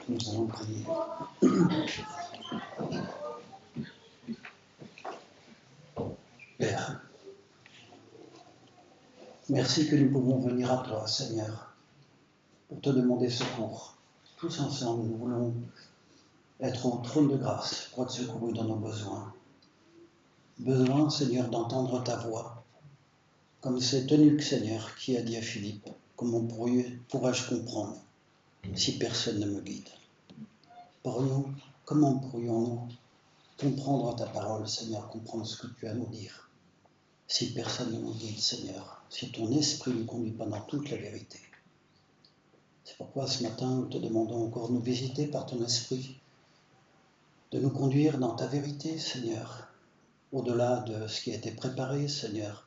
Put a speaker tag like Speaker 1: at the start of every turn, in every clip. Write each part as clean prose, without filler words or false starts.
Speaker 1: Nous allons prier. Père, merci que nous pouvons venir à toi, Seigneur, pour te demander secours. Tous ensemble, nous voulons être au trône de grâce pour être secourus dans nos besoins. Besoin, Seigneur, d'entendre ta voix, comme cet eunuque, Seigneur, qui a dit à Philippe, comment pourrais-je comprendre si personne ne me guide? Comment pourrions-nous comprendre ta parole, Seigneur, comprendre ce que tu as à nous dire, si personne ne nous guide, Seigneur, si ton esprit nous conduit pas dans toute la vérité? C'est pourquoi ce matin, nous te demandons encore de nous visiter par ton esprit, de nous conduire dans ta vérité, Seigneur, au-delà de ce qui a été préparé, Seigneur.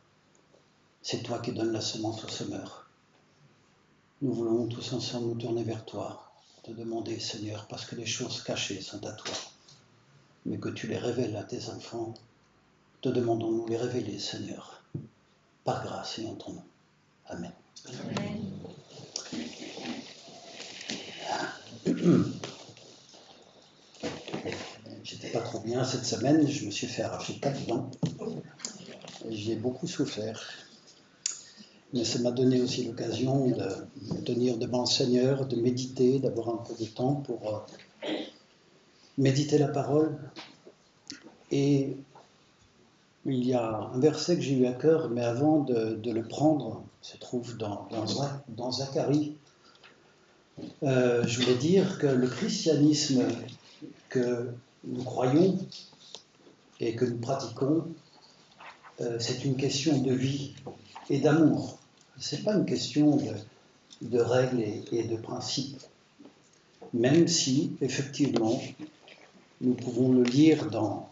Speaker 1: C'est toi qui donnes la semence au semeur. Nous voulons tous ensemble nous tourner vers toi, te demander, Seigneur, parce que les choses cachées sont à toi, mais que tu les révèles à tes enfants, te demandons de nous les révéler, Seigneur, par grâce et en ton nom. Amen. Amen. J'étais pas trop bien cette semaine, je me suis fait arracher 4 dents. J'ai beaucoup souffert. Mais ça m'a donné aussi l'occasion de me tenir devant le Seigneur, de méditer, d'avoir un peu de temps pour méditer la parole. Et il y a un verset que j'ai eu à cœur, mais avant de le prendre, se trouve dans Zacharie. Je voulais dire que le christianisme que nous croyons et que nous pratiquons, c'est une question de vie et d'amour. Ce n'est pas une question de règles et de principes. Même si, effectivement, nous pouvons le lire dans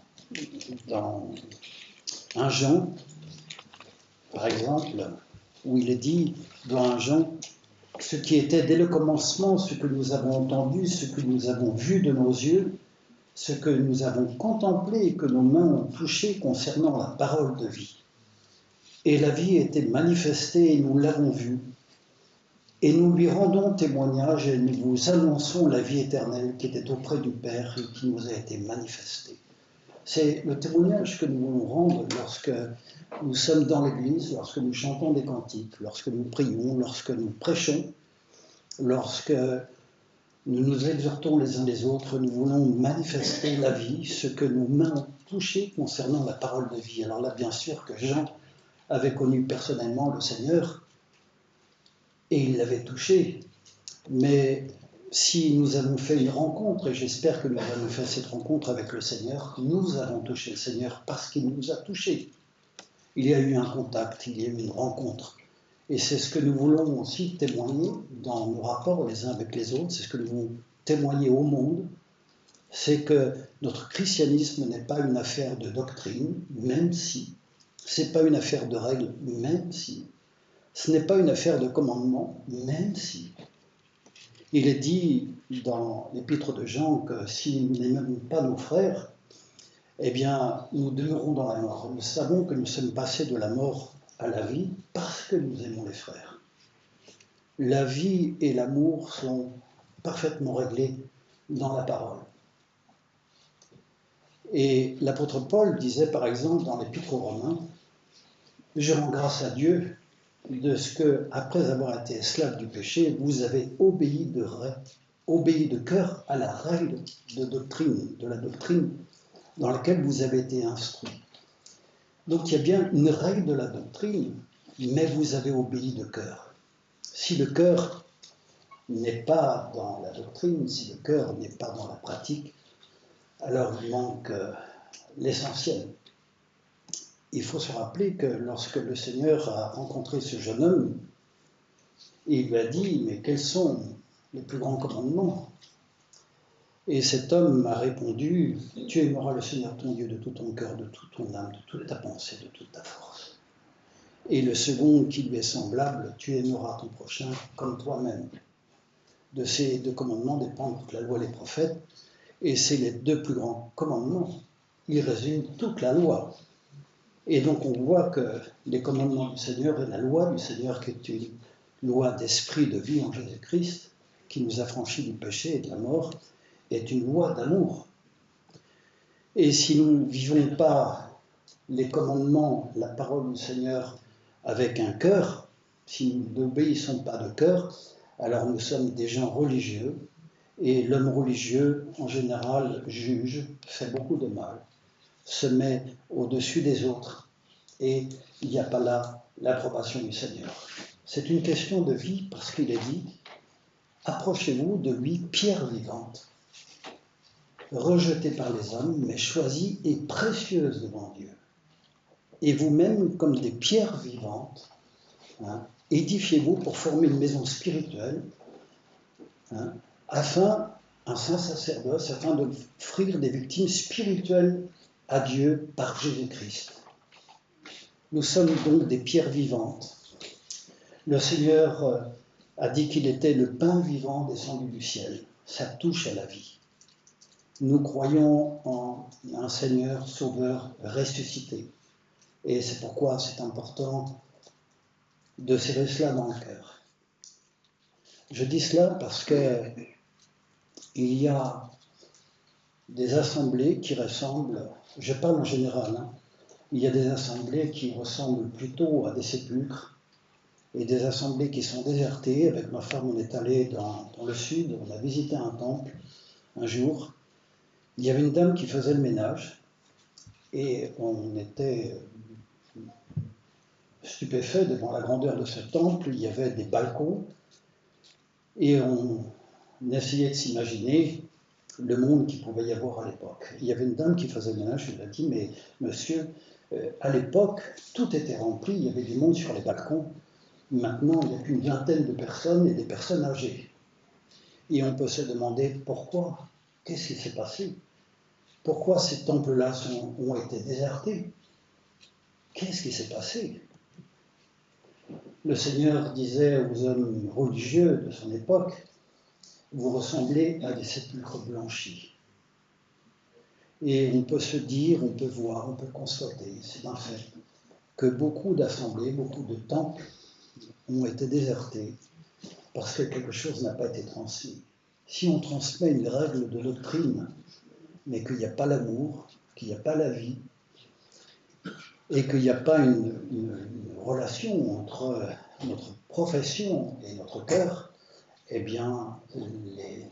Speaker 1: 1 Jean, par exemple, où il est dit dans 1 Jean, ce qui était dès le commencement, ce que nous avons entendu, ce que nous avons vu de nos yeux, ce que nous avons contemplé et que nos mains ont touché concernant la parole de vie. Et la vie était manifestée et nous l'avons vue. Et nous lui rendons témoignage et nous vous annonçons la vie éternelle qui était auprès du Père et qui nous a été manifestée. C'est le témoignage que nous voulons rendre lorsque nous sommes dans l'Église, lorsque nous chantons des cantiques, lorsque nous prions, lorsque nous prêchons, lorsque nous nous exhortons les uns les autres. Nous voulons manifester la vie, ce que nos mains ont touché concernant la parole de vie. Alors là, bien sûr que Jean avait connu personnellement le Seigneur, et il l'avait touché. Mais si nous avons fait une rencontre, et j'espère que nous avons fait cette rencontre avec le Seigneur, nous avons touché le Seigneur parce qu'il nous a touchés. Il y a eu un contact, il y a eu une rencontre. Et c'est ce que nous voulons aussi témoigner dans nos rapports les uns avec les autres, c'est ce que nous voulons témoigner au monde, c'est que notre christianisme n'est pas une affaire de doctrine, même si, c'est pas une affaire de règles, même si, ce n'est pas une affaire de commandement, même si. Il est dit dans l'épître de Jean que si nous n'aimons pas nos frères, eh bien, nous demeurons dans la mort. Nous savons que nous sommes passés de la mort à la vie parce que nous aimons les frères. La vie et l'amour sont parfaitement réglés dans la parole. Et l'apôtre Paul disait par exemple dans l'épître aux Romains, « Je rends grâce à Dieu de ce que, après avoir été esclave du péché, vous avez obéi de cœur à la règle de la doctrine dans laquelle vous avez été instruits. » Donc il y a bien une règle de la doctrine, mais vous avez obéi de cœur. Si le cœur n'est pas dans la doctrine, si le cœur n'est pas dans la pratique, alors il manque l'essentiel. Il faut se rappeler que lorsque le Seigneur a rencontré ce jeune homme, il lui a dit « Mais quels sont les plus grands commandements ?» Et cet homme a répondu « Tu aimeras le Seigneur ton Dieu de tout ton cœur, de toute ton âme, de toute ta pensée, de toute ta force. » Et le second qui lui est semblable « Tu aimeras ton prochain comme toi-même. » De ces 2 commandements dépendent toute la loi et les prophètes, et c'est les 2 plus grands commandements. Ils résument toute la loi. Et donc on voit que les commandements du Seigneur et la loi du Seigneur, qui est une loi d'esprit de vie en Jésus-Christ, qui nous affranchit du péché et de la mort, est une loi d'amour. Et si nous ne vivons pas les commandements, la parole du Seigneur avec un cœur, si nous n'obéissons pas de cœur, alors nous sommes des gens religieux, et l'homme religieux, en général, juge, fait beaucoup de mal, se met au-dessus des autres, et il n'y a pas là l'approbation du Seigneur. C'est une question de vie, parce qu'il est dit, approchez-vous de lui, pierre vivante, rejetée par les hommes, mais choisie et précieuse devant Dieu. Et vous-même, comme des pierres vivantes, édifiez-vous pour former une maison spirituelle, afin, un saint sacerdoce, afin d'offrir des victimes spirituelles à Dieu par Jésus-Christ. Nous sommes donc des pierres vivantes. Le Seigneur a dit qu'il était le pain vivant descendu du ciel. Ça touche à la vie. Nous croyons en un Seigneur sauveur ressuscité. Et c'est pourquoi c'est important de serrer cela dans le cœur. Je dis cela parce que il y a des assemblées qui ressemblent, je parle en général, il y a des assemblées qui ressemblent plutôt à des sépulcres et des assemblées qui sont désertées. Avec ma femme, on est allé dans le sud, on a visité un temple un jour. Il y avait une dame qui faisait le ménage et on était stupéfait devant la grandeur de ce temple. Il y avait des balcons et on essayait de s'imaginer le monde qu'il pouvait y avoir à l'époque. Il y avait une dame qui faisait le ménage, elle a dit, mais monsieur, à l'époque, tout était rempli, il y avait du monde sur les balcons. Maintenant, il n'y a qu'une vingtaine de personnes et des personnes âgées. Et on peut se demander pourquoi, qu'est-ce qui s'est passé? Pourquoi ces temples-là ont été désertés? Qu'est-ce qui s'est passé? Le Seigneur disait aux hommes religieux de son époque, vous ressemblez à des sépulcres blanchis. Et on peut se dire, on peut voir, on peut constater, c'est un fait, que beaucoup d'assemblées, beaucoup de temples ont été désertés parce que quelque chose n'a pas été transmis. Si on transmet une règle de doctrine, mais qu'il n'y a pas l'amour, qu'il n'y a pas la vie, et qu'il n'y a pas une relation entre notre profession et notre cœur, eh bien,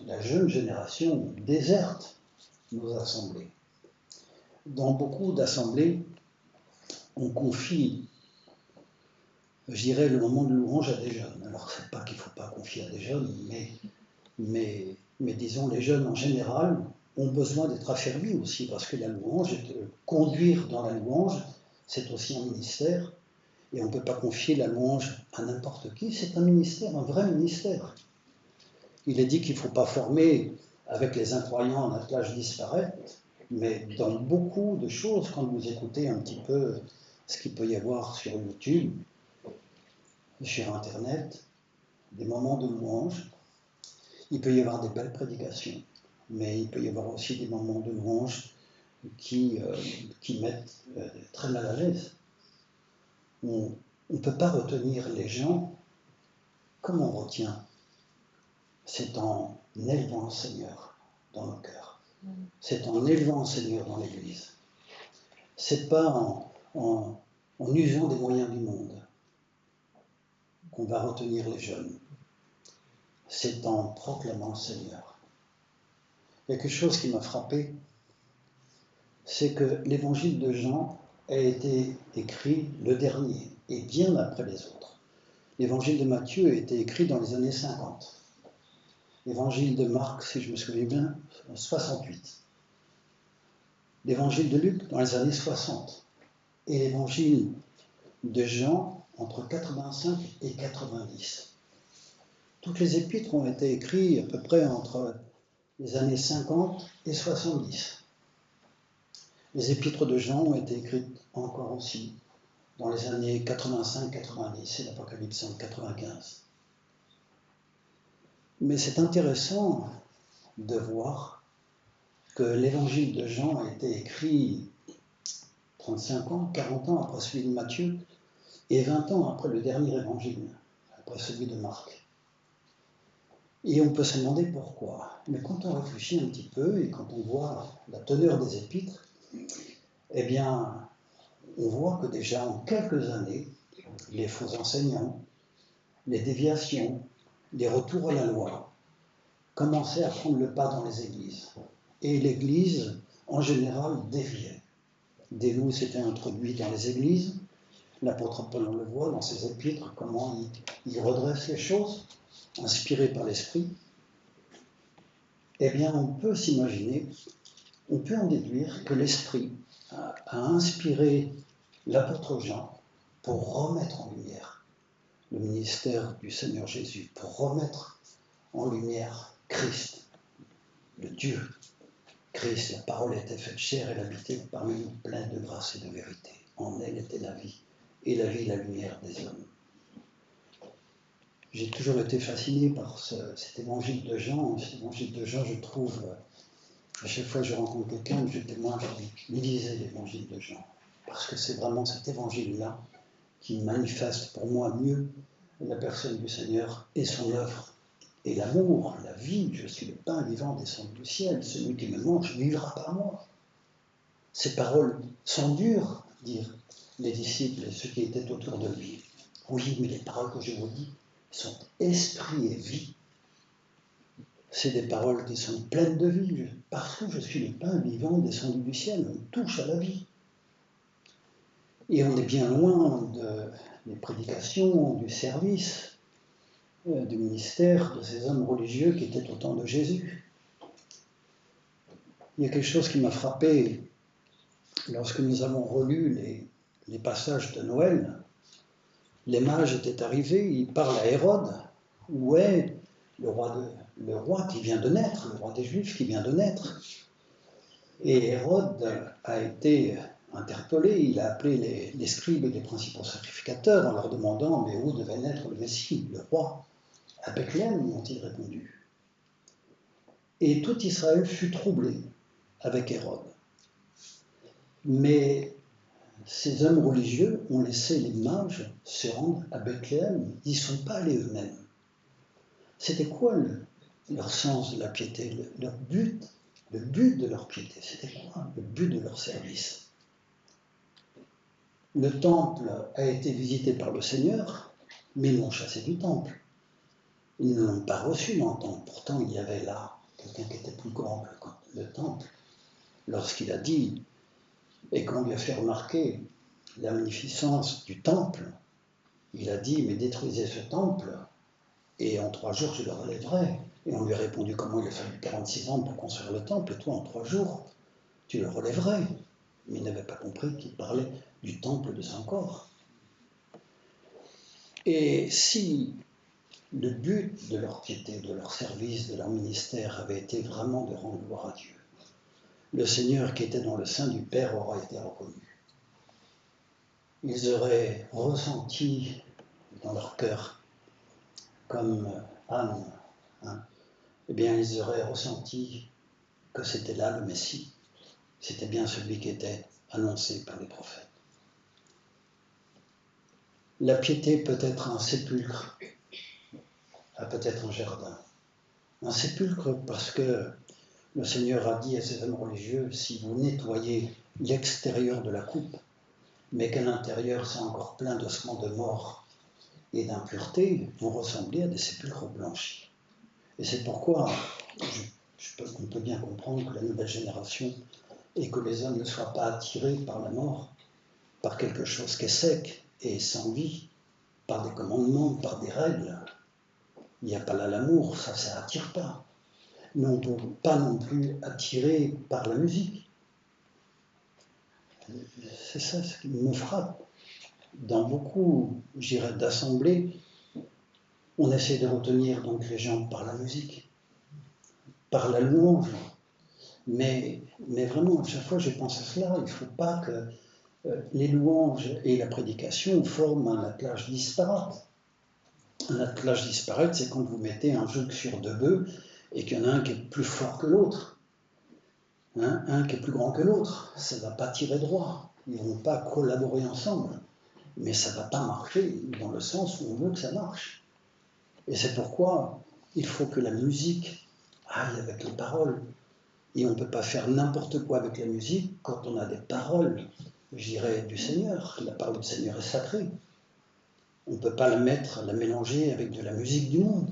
Speaker 1: la jeune génération déserte nos assemblées. Dans beaucoup d'assemblées, on confie, je dirais, le moment de louange à des jeunes. Alors, c'est pas qu'il ne faut pas confier à des jeunes, mais disons, les jeunes en général ont besoin d'être affermis aussi, parce que la louange, conduire dans la louange, c'est aussi un ministère, et on ne peut pas confier la louange à n'importe qui, c'est un ministère, un vrai ministère. Il est dit qu'il ne faut pas former avec les incroyants un attelage disparaître, mais dans beaucoup de choses, quand vous écoutez un petit peu ce qu'il peut y avoir sur YouTube, sur Internet, des moments de louange, il peut y avoir des belles prédications, mais il peut y avoir aussi des moments de louange qui mettent très mal à l'aise. On ne peut pas retenir les gens comme on retient. C'est en élevant le Seigneur dans nos cœurs. C'est en élevant le Seigneur dans l'Église. C'est pas en usant des moyens du monde qu'on va retenir les jeunes. C'est en proclamant le Seigneur. Il y a quelque chose qui m'a frappé, c'est que l'évangile de Jean a été écrit le dernier, et bien après les autres. L'évangile de Matthieu a été écrit dans les années 50. L'évangile de Marc, si je me souviens bien, 68. L'évangile de Luc dans les années 60. Et l'évangile de Jean entre 85 et 90. Toutes les épîtres ont été écrites à peu près entre les années 50 et 70. Les épîtres de Jean ont été écrites encore aussi dans les années 85-90 et l'Apocalypse en 95. Mais c'est intéressant de voir que l'évangile de Jean a été écrit 35 ans, 40 ans après celui de Matthieu et 20 ans après le dernier évangile, après celui de Marc. Et on peut se demander pourquoi. Mais quand on réfléchit un petit peu et quand on voit la teneur des épîtres, eh bien, on voit que déjà en quelques années, les faux enseignants, les déviations, les retours à la loi commençaient à prendre le pas dans les églises. Et l'Église, en général, déviait. Des loups s'étaient introduits dans les églises. L'apôtre Paul, on le voit dans ses épîtres, comment il redresse les choses, inspiré par l'Esprit. Eh bien, on peut s'imaginer, on peut en déduire que l'Esprit a inspiré l'apôtre Jean pour remettre en lumière le ministère du Seigneur Jésus, pour remettre en lumière Christ, le Dieu. Christ, la parole était faite chair et habitait parmi nous, pleine de grâce et de vérité. En elle était la vie, et la vie la lumière des hommes. J'ai toujours été fasciné par cet évangile de Jean. Cet évangile de Jean, je trouve, à chaque fois que je rencontre quelqu'un, je témoigne, je dis, lisez l'évangile de Jean. Parce que c'est vraiment cet évangile-là qui manifeste pour moi mieux la personne du Seigneur et son œuvre. Et l'amour, la vie, je suis le pain vivant descendu du ciel, celui qui me mange vivra par moi. Ces paroles sont dures, dirent les disciples et ceux qui étaient autour de lui. Oui, mais les paroles que je vous dis sont esprit et vie. C'est des paroles qui sont pleines de vie, parce que je suis le pain vivant descendu du ciel, on touche à la vie. Et on est bien loin des prédications, du service, du ministère de ces hommes religieux qui étaient au temps de Jésus. Il y a quelque chose qui m'a frappé lorsque nous avons relu les passages de Noël. Les mages étaient arrivés, ils parlent à Hérode, où est le roi qui vient de naître, le roi des Juifs qui vient de naître. Et Hérode a été interpellé, il a appelé les scribes et les principaux sacrificateurs en leur demandant mais où devait naître le Messie, le roi. À Bethléem, ont-ils répondu. Et tout Israël fut troublé avec Hérode. Mais ces hommes religieux ont laissé les mages se rendre à Bethléem. Ils ne sont pas allés eux-mêmes. C'était quoi leur sens de la piété, leur but, le but de leur piété? C'était quoi le but de leur service? Le temple a été visité par le Seigneur, mais ils l'ont chassé du temple. Ils ne l'ont pas reçu dans le temple. Pourtant, il y avait là quelqu'un qui était plus grand que le temple. Lorsqu'il a dit, et qu'on lui a fait remarquer la magnificence du temple, il a dit, mais détruisez ce temple, et en 3 jours, je le relèverai. Et on lui a répondu, comment il a fallu 46 ans pour construire le temple, et toi, en 3 jours, tu le relèverais. Mais il n'avait pas compris qu'il parlait du temple de son corps. Et si le but de leur piété, de leur service, de leur ministère avait été vraiment de rendre gloire à Dieu, le Seigneur qui était dans le sein du Père aurait été reconnu. Ils auraient ressenti dans leur cœur, comme Anne, eh bien ils auraient ressenti que c'était là le Messie, c'était bien celui qui était annoncé par les prophètes. La piété peut être un sépulcre, peut-être un jardin. Un sépulcre parce que le Seigneur a dit à ces hommes religieux, si vous nettoyez l'extérieur de la coupe, mais qu'à l'intérieur c'est encore plein d'ossements de mort et d'impureté, vous ressemblez à des sépulcres blanchis. Et c'est pourquoi on peut bien comprendre que la nouvelle génération et que les hommes ne soient pas attirés par la mort, par quelque chose qui est sec et sans vie, par des commandements, par des règles. Il n'y a pas là l'amour, ça attire pas. Mais on ne peut pas non plus attirer par la musique. C'est ça ce qui me frappe. Dans beaucoup, j'irais, d'assemblées, on essaie de retenir donc les gens par la musique, par la louange. Mais vraiment, à chaque fois, je pense à cela. Il ne faut pas que les louanges et la prédication forment un attelage disparate. Un attelage disparate, c'est quand vous mettez un joug sur 2 bœufs et qu'il y en a un qui est plus fort que l'autre. Un qui est plus grand que l'autre. Ça ne va pas tirer droit. Ils ne vont pas collaborer ensemble. Mais ça ne va pas marcher dans le sens où on veut que ça marche. Et c'est pourquoi Il faut que la musique aille avec les paroles. Et on ne peut pas faire n'importe quoi avec la musique quand on a des paroles, je dirais, du Seigneur. La parole du Seigneur est sacrée. On ne peut pas la mélanger avec de la musique du monde.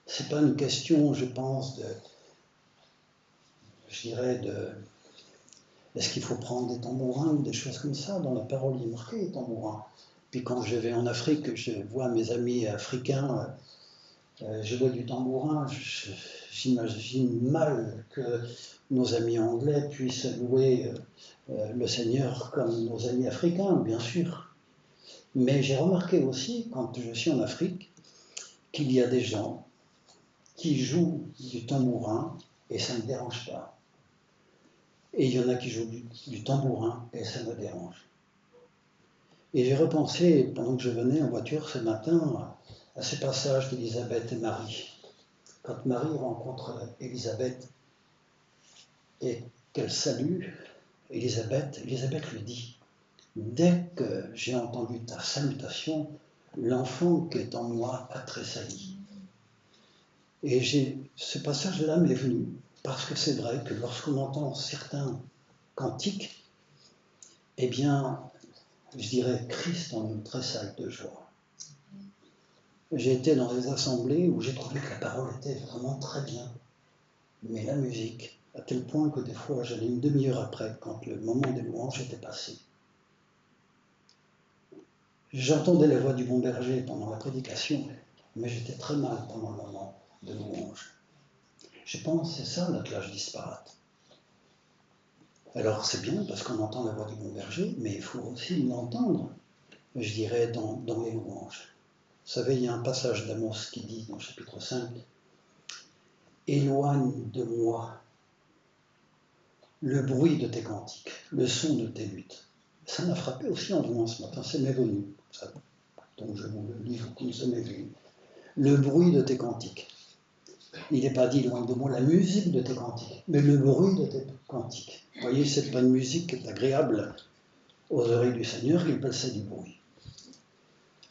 Speaker 1: Ce n'est pas une question, je pense, est-ce qu'il faut prendre des tambourins ou des choses comme ça? Dans la parole, il est marqué les tambourins. Puis quand je vais en Afrique, je vois mes amis africains jouer du tambourin, j'imagine mal que nos amis anglais puissent louer le Seigneur comme nos amis africains, bien sûr. Mais j'ai remarqué aussi, quand je suis en Afrique, qu'il y a des gens qui jouent du tambourin et ça ne me dérange pas. Et il y en a qui jouent du tambourin et ça me dérange. Et j'ai repensé, pendant que je venais en voiture ce matin, à ce passage d'Élisabeth et Marie. Quand Marie rencontre Élisabeth et qu'elle salue Élisabeth lui dit « Dès que j'ai entendu ta salutation, l'enfant qui est en moi a tressailli. » Et ce passage-là m'est venu, parce que c'est vrai que lorsqu'on entend certains cantiques, eh bien, je dirais, Christ en nous tressaille de joie. J'ai été dans des assemblées où j'ai trouvé que la parole était vraiment très bien, mais la musique, à tel point que des fois j'allais une demi-heure après, quand le moment des louanges était passé. J'entendais la voix du bon berger pendant la prédication, mais j'étais très mal pendant le moment de louange. Je pense que c'est ça l'attelage disparate. Alors c'est bien parce qu'on entend la voix du bon berger, mais il faut aussi l'entendre, je dirais, dans les louanges. Vous savez, il y a un passage d'Amos qui dit dans le chapitre 5, « Éloigne de moi le bruit de tes cantiques, le son de tes luttes. » Ça m'a frappé aussi en louant ce matin, c'est m'est venu. Ça, donc je vous le livre comme ça m'est venu. Le bruit de tes cantiques. Il n'est pas dit loin de moi la musique de tes cantiques, mais le bruit de tes cantiques. Vous voyez, c'est pas une musique qui est agréable aux oreilles du Seigneur, il appelle ça du bruit.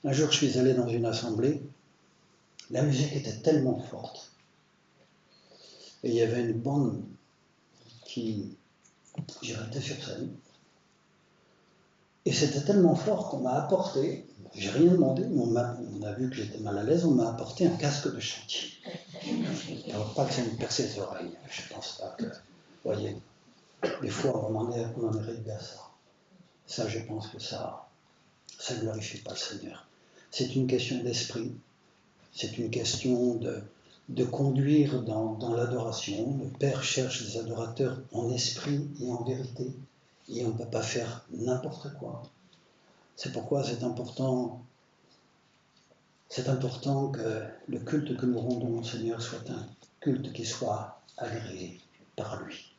Speaker 1: Un jour, je suis allé dans une assemblée, la musique était tellement forte, et il y avait une bande qui était sur scène, et c'était tellement fort qu'on m'a apporté, j'ai rien demandé, mais on a vu que j'étais mal à l'aise, on m'a apporté un casque de chantier. Alors, pas que ça me perce les oreilles, je pense pas que, vous voyez, des fois on en est réduit à ça. Ça, je pense que ça ne glorifie pas le Seigneur. C'est une question d'esprit, c'est une question de conduire dans l'adoration. Le Père cherche des adorateurs en esprit et en vérité, et on ne peut pas faire n'importe quoi. C'est pourquoi c'est important que le culte que nous rendons au Seigneur soit un culte qui soit agréé par lui.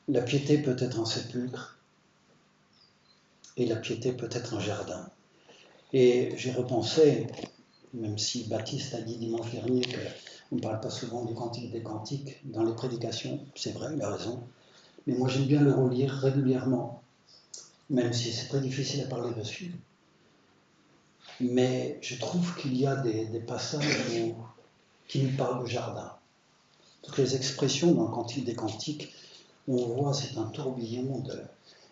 Speaker 1: La piété peut être un sépulcre et la piété peut être un jardin. Et j'ai repensé, même si Baptiste a dit dimanche dernier qu'on ne parle pas souvent du Cantique des Cantiques dans les prédications, c'est vrai, il a raison, mais moi j'aime bien le relire régulièrement, même si c'est très difficile à parler dessus. Mais je trouve qu'il y a des passages qui nous parlent de jardin. Toutes les expressions dans le Cantique des Cantiques, on voit, c'est un tourbillon,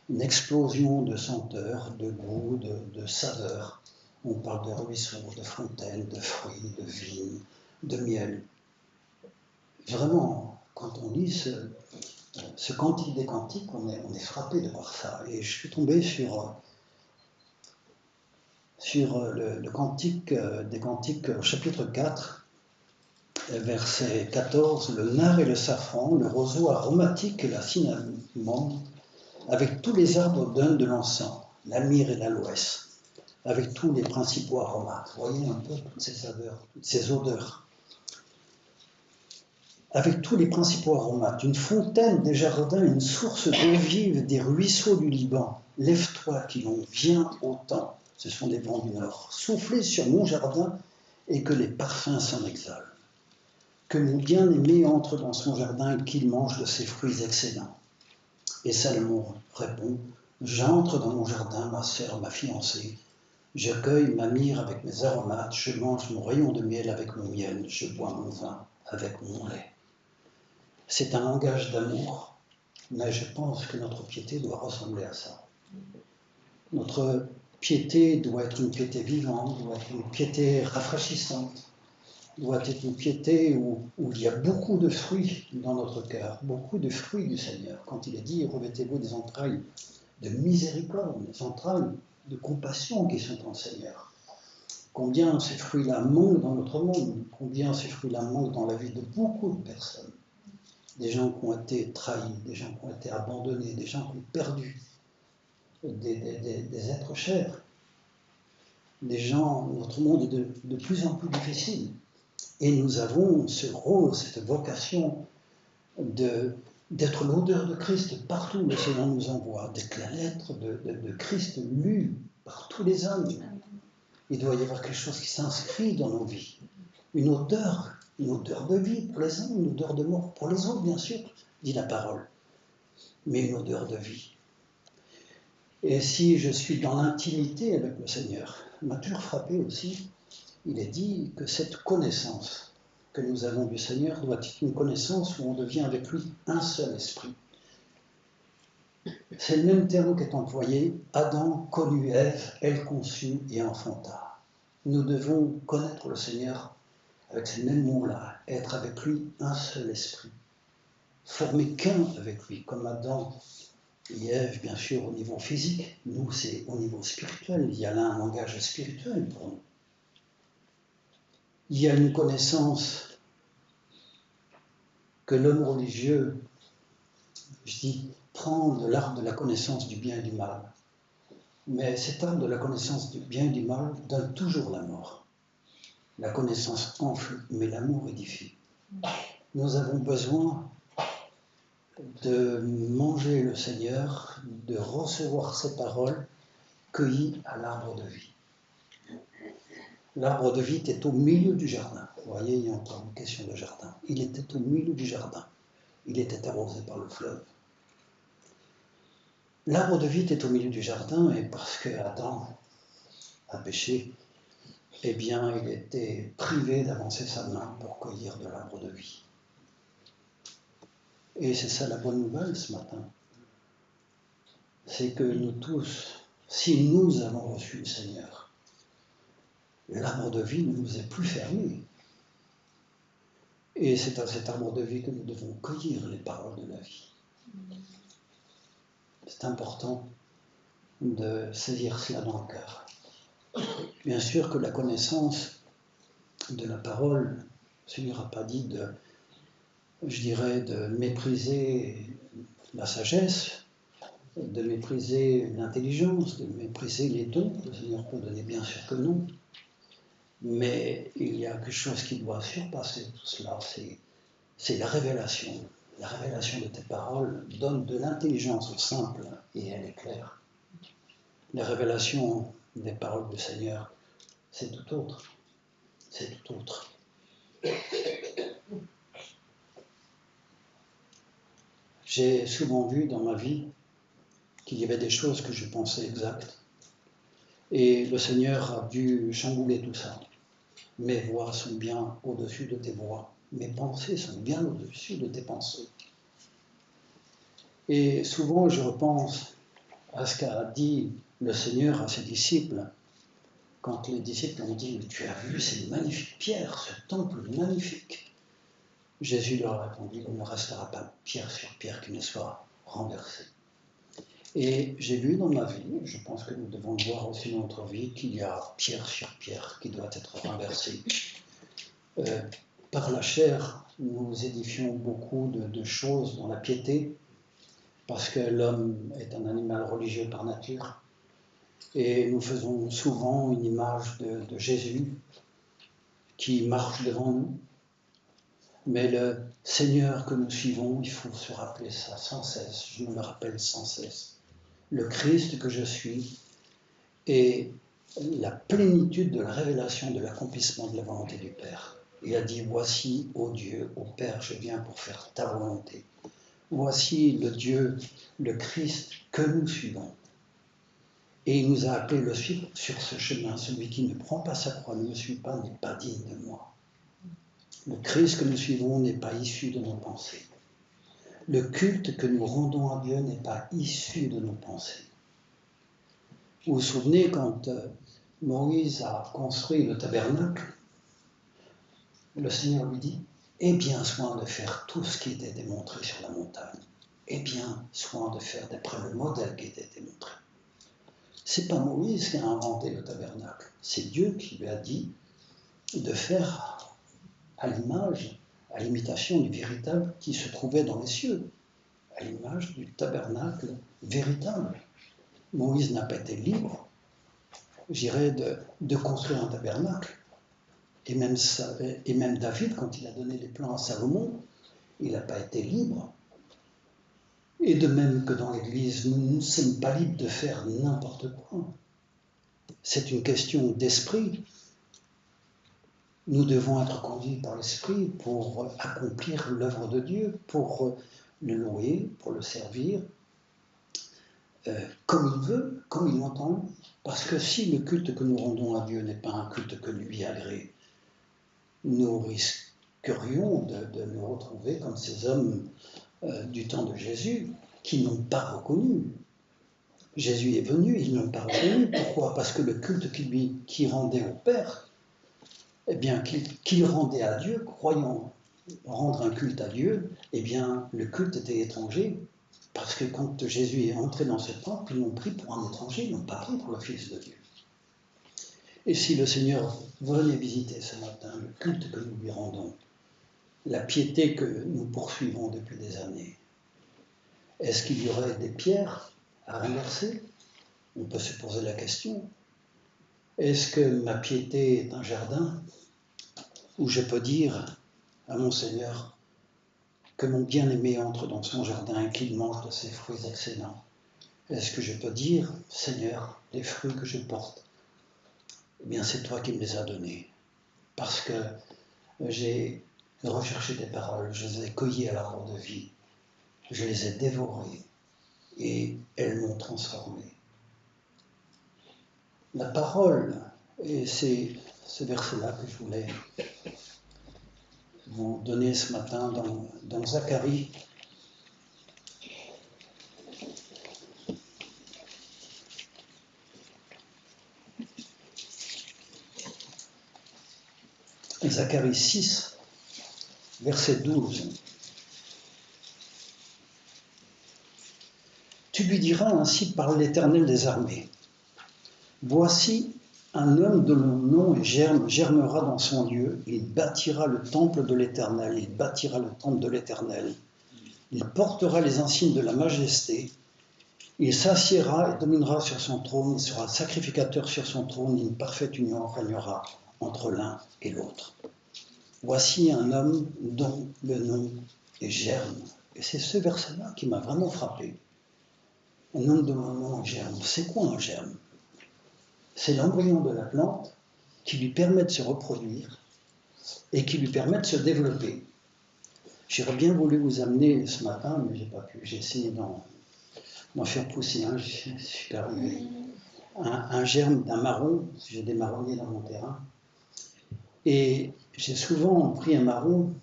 Speaker 1: une explosion de senteurs, de goût, de saveurs. On parle de ruisseaux, de fontaines, de fruits, de vignes, de miel. Vraiment, quand on lit ce Cantique des Cantiques, on est frappé de voir ça. Et je suis tombé sur le Cantique des Cantiques au chapitre 4, verset 14, « Le nard et le safran, le roseau aromatique et la cinnamome, avec tous les arbres donnent de l'encens, la myrrhe et l'aloès, avec tous les principaux aromates. » Vous voyez un peu toutes ces saveurs, toutes ces odeurs. Avec tous les principaux aromates, une fontaine des jardins, une source d'eau vive des ruisseaux du Liban. Lève-toi, qui l'on vient au temps. Ce sont des vents du nord. Soufflez sur mon jardin et que les parfums s'en exhalent. Que mon bien-aimé entre dans son jardin et qu'il mange de ses fruits excellents. Et Salomon répond, « J'entre dans mon jardin, ma sœur, ma fiancée. Je cueille ma myrrhe avec mes aromates, je mange mon rayon de miel avec mon miel, je bois mon vin avec mon lait. C'est un langage d'amour, mais je pense que notre piété doit ressembler à ça. Notre piété doit être une piété vivante, doit être une piété rafraîchissante, doit être une piété où il y a beaucoup de fruits dans notre cœur, beaucoup de fruits du Seigneur. Quand il est dit, revêtez-vous des entrailles de miséricorde, des entrailles de compassion qui sont en Seigneur. Combien ces fruits-là manquent dans notre monde, combien ces fruits-là manquent dans la vie de beaucoup de personnes. Des gens qui ont été trahis, des gens qui ont été abandonnés, des gens qui ont perdu des êtres chers. Des gens, notre monde est de plus en plus difficile. Et nous avons ce rôle, cette vocation d'être l'odeur de Christ partout où le Seigneur nous envoie, d'être la lettre de Christ lue par tous les hommes. Il doit y avoir quelque chose qui s'inscrit dans nos vies. Une odeur de vie pour les uns, une odeur de mort pour les autres, bien sûr, dit la parole, mais une odeur de vie. Et si je suis dans l'intimité avec le Seigneur, m'a toujours frappé aussi, il est dit que cette connaissance que nous avons du Seigneur doit être une connaissance où on devient avec lui un seul esprit. C'est le même terme qui est employé, Adam connut Ève, elle conçut et enfanta. Nous devons connaître le Seigneur avec ces mêmes mots-là, être avec lui un seul esprit, former qu'un avec lui, comme Adam et Ève, bien sûr, au niveau physique. Nous, c'est au niveau spirituel. Il y a là un langage spirituel pour nous. Il y a une connaissance que l'homme religieux, je dis, prend de l'arbre de la connaissance du bien et du mal. Mais cet arbre de la connaissance du bien et du mal donne toujours la mort. La connaissance enfle, mais l'amour édifie. Nous avons besoin de manger le Seigneur, de recevoir ses paroles cueillies à l'arbre de vie. L'arbre de vie était au milieu du jardin. Vous voyez, il y a encore une question de jardin. Il était au milieu du jardin. Il était arrosé par le fleuve. L'arbre de vie était au milieu du jardin et parce que Adam a péché, eh bien, il était privé d'avancer sa main pour cueillir de l'arbre de vie. Et c'est ça la bonne nouvelle ce matin. C'est que nous tous, si nous avons reçu le Seigneur, l'arbre de vie ne nous est plus fermé. Et c'est à cet arbre de vie que nous devons cueillir les paroles de la vie. C'est important de saisir cela dans le cœur. Bien sûr que la connaissance de la parole, le Seigneur n'a pas dit de mépriser la sagesse, de mépriser l'intelligence, de mépriser les dons. Le Seigneur peut donner, bien sûr que non. Mais il y a quelque chose qui doit surpasser tout cela, c'est la révélation. La révélation de tes paroles donne de l'intelligence au simple et elle est claire. La révélation des paroles du Seigneur, c'est tout autre. C'est tout autre. J'ai souvent vu dans ma vie qu'il y avait des choses que je pensais exactes. Et le Seigneur a dû chambouler tout ça. Mes voix sont bien au-dessus de tes voix. Mes pensées sont bien au-dessus de tes pensées. Et souvent, je repense à ce qu'a dit le Seigneur à ses disciples. Quand les disciples ont dit « Mais tu as vu ces magnifiques pierres, ce temple magnifique ?» Jésus leur a répondu « Il ne restera pas pierre sur pierre qui ne soit renversée. » Et j'ai vu dans ma vie, je pense que nous devons le voir aussi dans notre vie, qu'il y a pierre sur pierre qui doit être renversée. Par la chair, nous édifions beaucoup de choses dans la piété, parce que l'homme est un animal religieux par nature. Et nous faisons souvent une image de Jésus qui marche devant nous. Mais le Seigneur que nous suivons, il faut se rappeler ça sans cesse, je me le rappelle sans cesse. Le Christ que je suis est la plénitude de la révélation de l'accomplissement de la volonté du Père. Il a dit « Voici, ô Dieu, ô Père, je viens pour faire ta volonté. » Voici le Dieu, le Christ que nous suivons. Et il nous a appelés le suivre sur ce chemin. Celui qui ne prend pas sa croix, ne me suit pas, n'est pas digne de moi. Le Christ que nous suivons n'est pas issu de nos pensées. Le culte que nous rendons à Dieu n'est pas issu de nos pensées. Vous vous souvenez quand Moïse a construit le tabernacle, le Seigneur lui dit « Aie bien soin de faire tout ce qui était démontré sur la montagne. Aie bien soin de faire d'après le modèle qui était démontré. » C'est pas Moïse qui a inventé le tabernacle, c'est Dieu qui lui a dit de faire à l'image, à l'imitation du véritable qui se trouvait dans les cieux, à l'image du tabernacle véritable. Moïse n'a pas été libre, j'irais, de construire un tabernacle. Et même David, quand il a donné les plans à Salomon, il n'a pas été libre. Et de même que dans l'Église, nous ne sommes pas libres de faire n'importe quoi. C'est une question d'esprit. Nous devons être conduits par l'Esprit pour accomplir l'œuvre de Dieu, pour le louer, pour le servir, comme il veut, comme il l'entend. Parce que si le culte que nous rendons à Dieu n'est pas un culte que lui agrée, nous risquerions de nous retrouver comme ces hommes du temps de Jésus qui n'ont pas reconnu. Jésus est venu, ils n'ont pas reconnu. Pourquoi? Parce que le culte qu'il rendait au Père, eh bien, qu'il rendait à Dieu, croyant rendre un culte à Dieu, eh bien, le culte était étranger. Parce que quand Jésus est entré dans ce temple, ils l'ont pris pour un étranger, ils ne l'ont pas pris pour le Fils de Dieu. Et si le Seigneur venait visiter ce matin le culte que nous lui rendons, la piété que nous poursuivons depuis des années, est-ce qu'il y aurait des pierres à renverser? On peut se poser la question. Est-ce que ma piété est un jardin où je peux dire à mon Seigneur que mon bien-aimé entre dans son jardin et qu'il mange de ses fruits excellents? Est-ce que je peux dire, Seigneur, les fruits que je porte, eh bien c'est toi qui me les as donnés, parce que j'ai recherché tes paroles, je les ai cueillies à l'arbre de vie, je les ai dévorées et elles m'ont transformé. La parole, et c'est ce verset-là que je voulais vous donner ce matin dans Zacharie. Zacharie 6, verset 12. Tu lui diras ainsi par l'Éternel des armées. Voici un homme dont le nom germera dans son lieu, il bâtira le temple de l'Éternel, il bâtira le temple de l'Éternel. Il portera les insignes de la majesté, il s'assiera et dominera sur son trône, il sera sacrificateur sur son trône, une parfaite union régnera entre l'un et l'autre. Voici un homme dont le nom est germe. Et c'est ce verset-là qui m'a vraiment frappé. Un homme dont le nom est germe. C'est quoi un germe? C'est l'embryon de la plante qui lui permet de se reproduire et qui lui permet de se développer. J'aurais bien voulu vous amener ce matin, mais je n'ai pas pu. J'ai essayé d'en faire pousser un. Je suis arrivé. Un germe d'un marron, j'ai des marronniers dans mon terrain. Et j'ai souvent pris un marron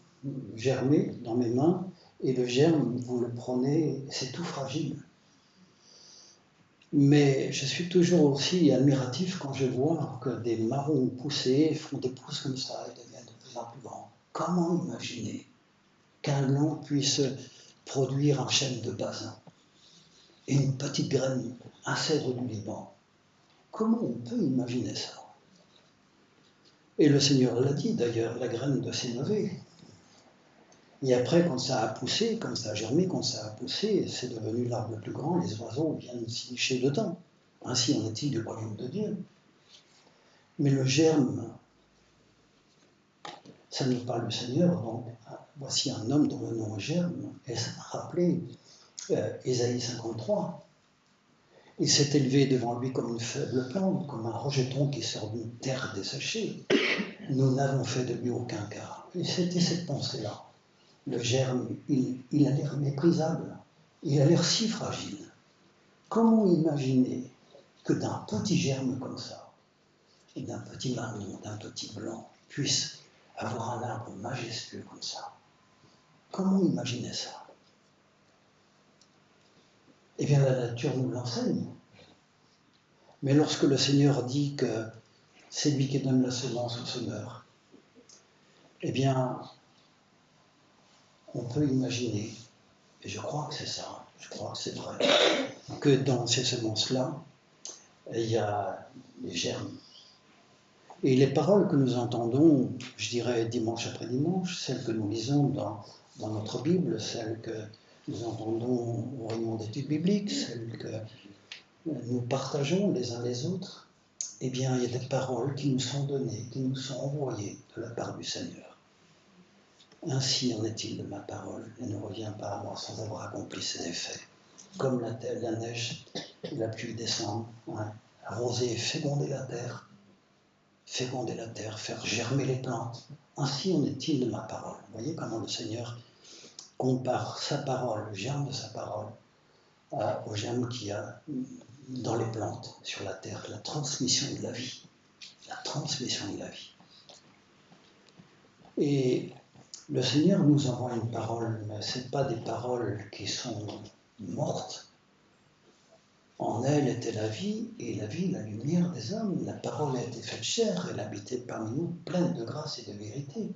Speaker 1: germé dans mes mains, et le germe, vous le prenez, c'est tout fragile. Mais je suis toujours aussi admiratif quand je vois que des marrons poussés font des pousses comme ça et deviennent de plus en plus grands. Comment imaginer qu'un gland puisse produire un chêne de Bazin et une petite graine, un cèdre du Liban? Comment on peut imaginer ça? Et le Seigneur l'a dit d'ailleurs, la graine doit s'élever. Et après, quand ça a poussé, quand ça a germé, quand ça a poussé, c'est devenu l'arbre le plus grand, les oiseaux viennent s'y nicher dedans. Ainsi en est-il du royaume de Dieu. Mais le germe, ça nous parle du Seigneur, donc voici un homme dont le nom est germe, et ça m'a rappelé Ésaïe 53. Il s'est élevé devant lui comme une faible plante, comme un rejeton qui sort d'une terre desséchée. Nous n'avons fait de lui aucun cas. Et c'était cette pensée-là. Le germe, il a l'air méprisable, il a l'air si fragile. Comment imaginer que d'un petit germe comme ça, d'un petit marron, d'un petit blanc, puisse avoir un arbre majestueux comme ça. Comment imaginer ça? Eh bien, la nature nous l'enseigne. Mais lorsque le Seigneur dit que c'est lui qui donne la semence au semeur, eh bien, on peut imaginer, et je crois que c'est ça, je crois que c'est vrai, que dans ces semences-là, il y a les germes. Et les paroles que nous entendons, je dirais dimanche après dimanche, celles que nous lisons dans notre Bible, celles que nous entendons au réunion d'études bibliques, celles que nous partageons les uns les autres, eh bien, il y a des paroles qui nous sont données, qui nous sont envoyées de la part du Seigneur. Ainsi en est-il de ma parole, elle ne revient pas à moi sans avoir accompli ses effets. Comme la neige et la pluie descendent, arroser et féconder la terre, faire germer les plantes. Ainsi en est-il de ma parole. Vous voyez comment le Seigneur compare sa parole, le germe de sa parole, au germe qu'il y a dans les plantes, sur la terre, la transmission de la vie. La transmission de la vie. Et le Seigneur nous envoie une parole, mais ce n'est pas des paroles qui sont mortes. En elle était la vie, et la vie, la lumière des hommes. La parole a été faite chair, elle habitait parmi nous, pleine de grâce et de vérité.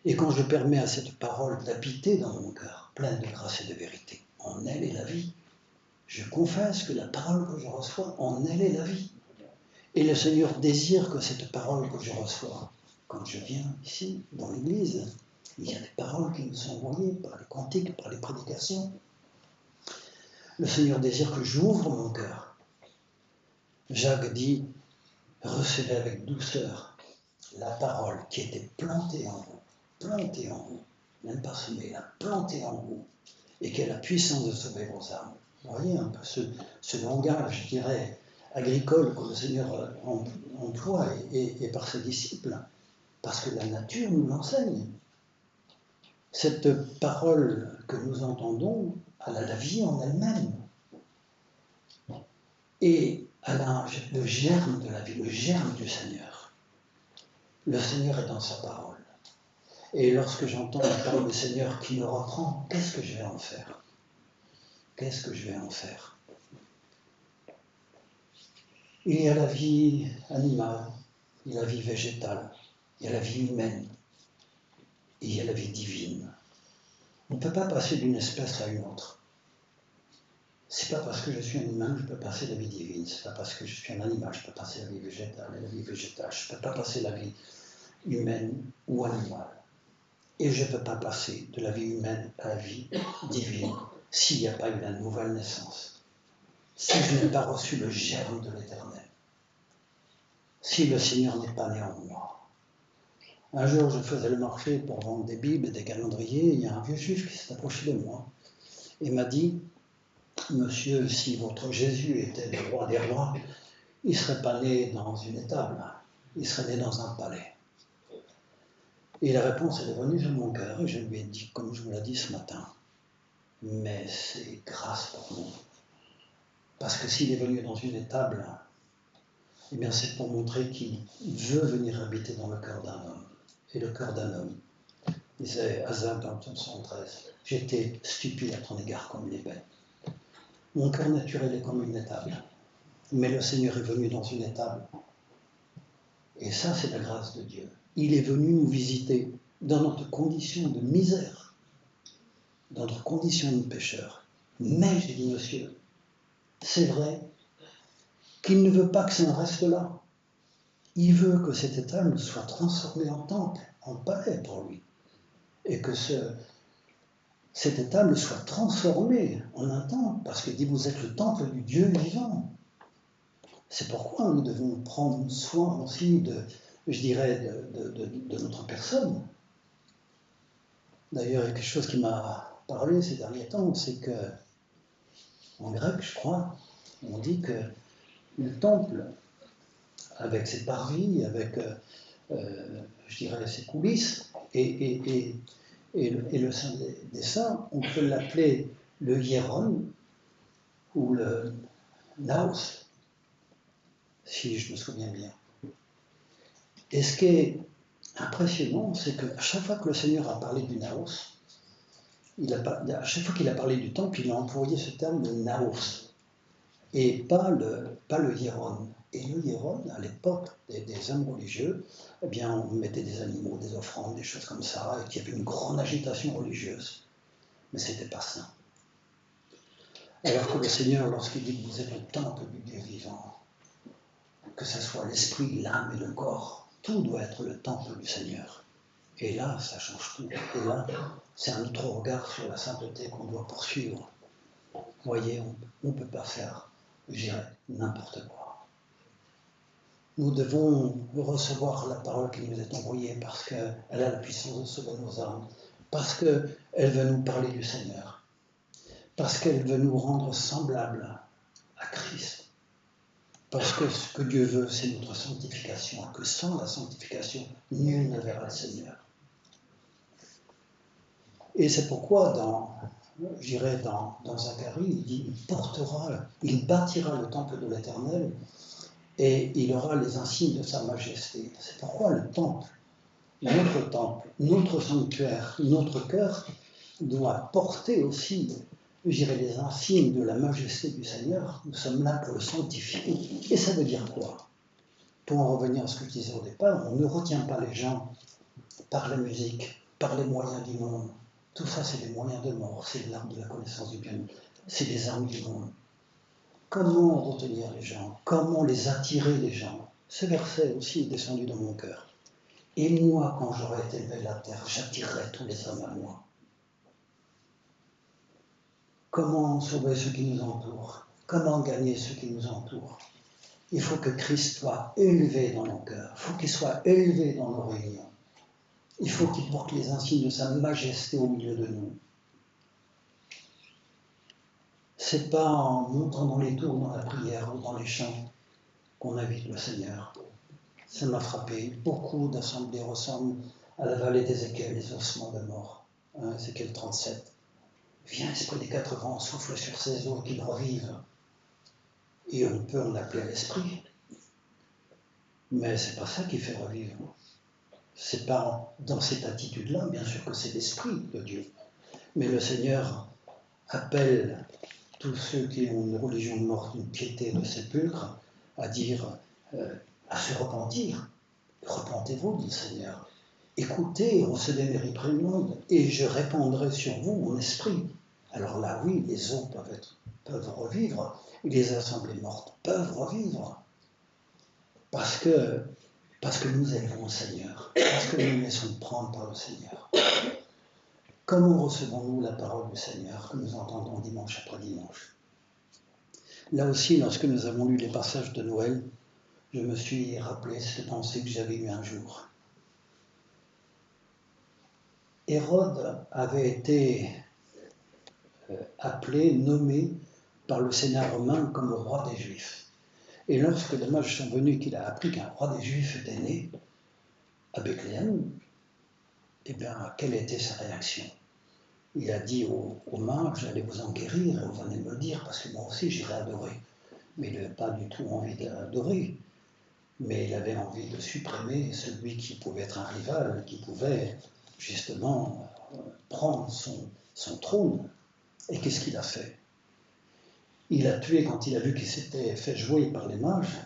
Speaker 1: Et quand je permets à cette parole d'habiter dans mon cœur, pleine de grâce et de vérité, en elle est la vie, je confesse que la parole que je reçois, en elle est la vie. Et le Seigneur désire que cette parole que je reçois, quand je viens ici, dans l'Église, il y a des paroles qui nous sont envoyées par les cantiques, par les prédications. Le Seigneur désire que j'ouvre mon cœur. Jacques dit, recevez avec douceur la parole qui était plantée en vous, même pas semée, là, plantée en vous, et qui a la puissance de sauver vos âmes. Vous voyez un peu ce langage, je dirais, agricole que le Seigneur emploie et par ses disciples, parce que la nature nous l'enseigne. Cette parole que nous entendons, elle a la vie en elle-même. Et elle a le germe de la vie, le germe du Seigneur. Le Seigneur est dans sa parole. Et lorsque j'entends la parole du Seigneur qui me reprend, qu'est-ce que je vais en faire? Qu'est-ce que je vais en faire? Il y a la vie animale, il y a la vie végétale, il y a la vie humaine, et il y a la vie divine. On ne peut pas passer d'une espèce à une autre. C'est pas parce que je suis un humain que je peux passer la vie divine. C'est pas parce que je suis un animal que je peux passer la vie végétale. Et la vie végétale, je ne peux pas passer la vie humaine ou animale. Et je ne peux pas passer de la vie humaine à la vie divine s'il n'y a pas eu la nouvelle naissance. Si je n'ai pas reçu le germe de l'Éternel. Si le Seigneur n'est pas né en moi. Un jour, je faisais le marché pour vendre des Bibles et des calendriers. Il y a un vieux juif qui s'est approché de moi et m'a dit, monsieur, si votre Jésus était le roi des rois, il ne serait pas né dans une étable, il serait né dans un palais. Et la réponse est venue sur mon cœur, et je lui ai dit, comme je vous l'ai dit ce matin, mais c'est grâce pour nous. Parce que s'il est venu dans une étable, eh bien c'est pour montrer qu'il veut venir habiter dans le cœur d'un homme. Et le cœur d'un homme, disait Hazard dans le psaume 113, j'étais stupide à ton égard comme les bêtes. Mon cœur naturel est comme une étable. Mais le Seigneur est venu dans une étable. Et ça, c'est la grâce de Dieu. Il est venu nous visiter dans notre condition de misère, dans notre condition de pécheur. Mais, j'ai dit, monsieur, c'est vrai qu'il ne veut pas que ça en reste là. Il veut que cette étable soit transformée en temple, en palais pour lui. Et que cette étable soit transformée en un temple, parce qu'il dit, vous êtes le temple du Dieu vivant. C'est pourquoi nous devons prendre soin aussi je dirais, de notre personne. D'ailleurs, il y a quelque chose qui m'a parlé ces derniers temps, c'est que, en grec, je crois, on dit que le temple, avec ses parvis, avec, je dirais, ses coulisses, et le Saint des Saints, on peut l'appeler le hieron ou le naos. si je me souviens bien. Et ce qui est impressionnant, c'est qu'à chaque fois que le Seigneur a parlé du naos, à chaque fois qu'il a parlé du temple, il a employé ce terme de naos, et pas le hieron. Et le hieron, à l'époque des hommes religieux, eh bien, on mettait des animaux, des offrandes, des choses comme ça, et qu'il y avait une grande agitation religieuse. Mais ce n'était pas ça. Alors que le Seigneur, lorsqu'il dit que vous êtes le temple du Dieu vivant, que ce soit l'esprit, l'âme et le corps, tout doit être le temple du Seigneur. Et là, ça change tout. Et là, c'est un autre regard sur la sainteté qu'on doit poursuivre. Vous voyez, on ne peut pas faire, je dirais, n'importe quoi. Nous devons recevoir la parole qui nous est envoyée parce qu'elle a la puissance de sauver nos âmes, parce qu'elle veut nous parler du Seigneur, parce qu'elle veut nous rendre semblables à Christ. Parce que ce que Dieu veut, c'est notre sanctification, que sans la sanctification, nul ne verra le Seigneur. Et c'est pourquoi dans Zacharie, il dit, il bâtira le temple de l'Éternel et il aura les insignes de sa majesté. C'est pourquoi le temple, notre sanctuaire, notre cœur doit porter aussi, les insignes de la majesté du Seigneur. Nous sommes là pour le sanctifier. Et ça veut dire quoi? Pour en revenir à ce que je disais au départ, on ne retient pas les gens par la musique, par les moyens du monde. Tout ça, c'est des moyens de mort, c'est l'arme de la connaissance du bien, c'est des armes du monde. Comment retenir les gens? Comment les attirer, les gens? Ce verset aussi est descendu dans mon cœur. Et moi, quand j'aurai élevé la terre, j'attirerai tous les hommes à moi. Comment sauver ceux qui nous entourent? Comment gagner ceux qui nous entourent? Il faut que Christ soit élevé dans nos cœurs, il faut qu'il soit élevé dans nos réunions. Il faut qu'il porte les insignes de sa majesté au milieu de nous. C'est pas en montant dans les tours, dans la prière ou dans les chants qu'on invite le Seigneur. Ça m'a frappé. Beaucoup d'assemblées ressemblent à la vallée d'Ézéchiel, les ossements de mort. Ézéchiel 37. Viens, esprit des quatre vents, souffle sur ces eaux et qu'ils revivent. Et on peut en appeler à l'esprit. Mais c'est pas ça qui fait revivre. C'est pas dans cette attitude-là, bien sûr que c'est l'esprit de Dieu. Mais le Seigneur appelle tous ceux qui ont une religion de mort, une piété de sépulcre, à dire, à se repentir. Repentez-vous, dit le Seigneur. Écoutez, recevez mes réprimandes, et je répandrai sur vous mon esprit. Alors là, oui, les eaux peuvent revivre, et les assemblées mortes peuvent revivre. Parce que nous élevons le Seigneur, parce que nous nous laissons prendre par le Seigneur. Comment recevons-nous la parole du Seigneur que nous entendons dimanche après dimanche? Là aussi, lorsque nous avons lu les passages de Noël, je me suis rappelé cette pensée que j'avais eue un jour. Hérode avait été appelé, nommé par le Sénat romain comme le roi des Juifs. Et lorsque les mages sont venus, qu'il a appris qu'un roi des Juifs était né à Bethléem, eh bien, quelle était sa réaction? Il a dit aux mages, j'allais vous en guérir, et vous venez me le dire, parce que moi aussi j'irai adorer. Mais il n'avait pas du tout envie d'adorer, mais il avait envie de supprimer celui qui pouvait être un rival, qui pouvait justement prendre son trône. Et qu'est-ce qu'il a fait? Il a tué, quand il a vu qu'il s'était fait jouer par les mages,